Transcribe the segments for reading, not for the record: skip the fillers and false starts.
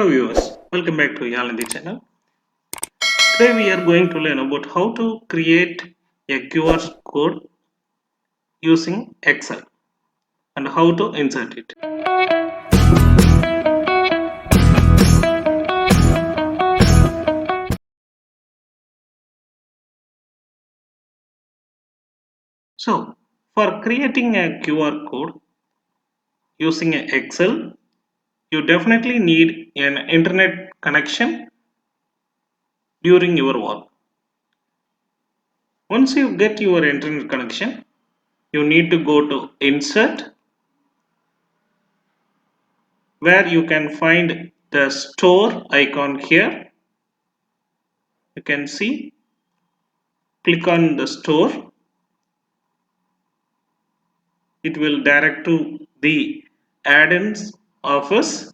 Hello viewers, welcome back to Yalindi channel. Today we are going to learn about how to create a QR code using Excel and how to insert it. So for creating a QR code using Excel, you definitely need an internet connection during your work. Once you get your internet connection, you need to go to Insert, where you can find the store icon here. You can see, click on the store. It will direct to the add-ins office.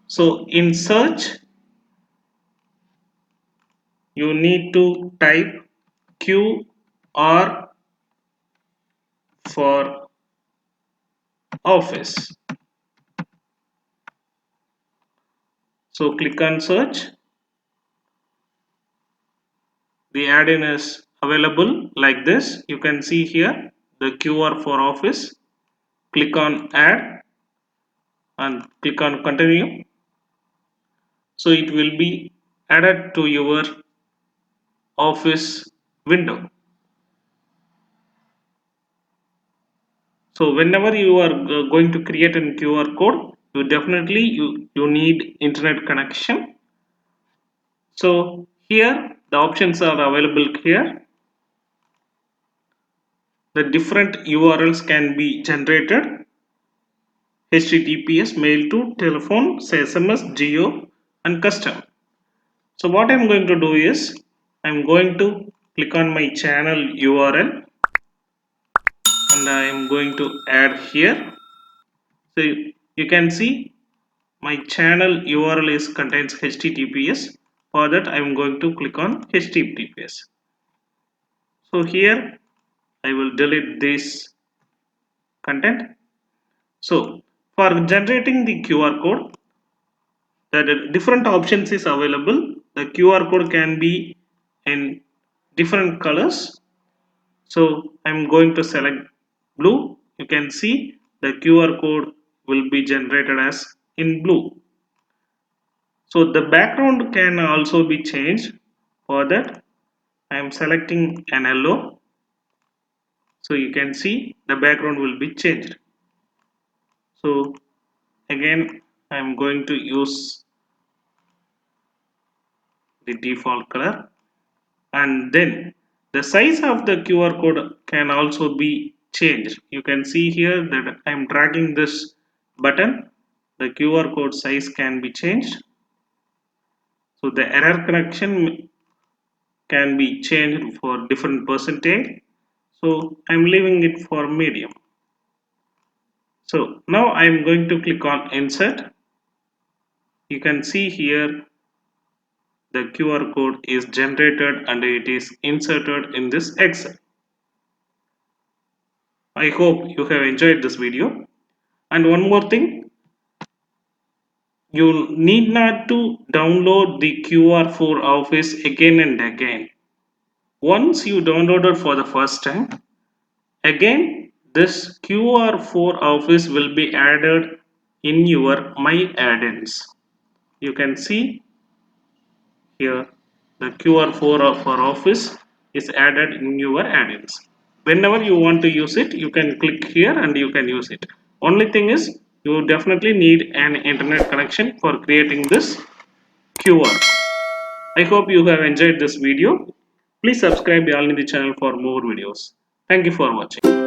So in search, you need to type QR for office. So click on search. The add-in is available like this. You can see here the QR for office. Click on add and click on continue. So it will be added to your office window. So whenever you are going to create a QR code, you need internet connection. So here the options are available here. The different URLs can be generated: HTTPS, mail to, telephone, SMS, geo, and custom. So what I'm going to do is I'm going to click on my channel URL and I am going to add here. So you can see my channel URL is contains HTTPS. For that I am going to click on HTTPS. So here I will delete this content. So for generating the QR code, the different options is available. The QR code can be in different colors. So I'm going to select blue. You can see the QR code will be generated as in blue. So the background can also be changed. For that I am selecting an yellow. So you can see the background will be changed. So again I am going to use the default color, and then the size of the QR code can also be changed. You can see here that I am dragging this button. The QR code size can be changed. So the error connection can be changed for different percentage. So I'm leaving it for medium. So now I'm going to click on insert. You can see here the QR code is generated and it is inserted in this Excel. I hope you have enjoyed this video. And one more thing, you need not to download the QR for Office again and again. Once you download it for the first time, again this QR for Office will be added in your My Add-ins. You can see here the QR for Office is added in your add-ins. Whenever you want to use it, you can click here and you can use it. Only thing is you definitely need an internet connection for creating this QR. I hope you have enjoyed this video. Please subscribe the Alnidhi channel for more videos. Thank you for watching.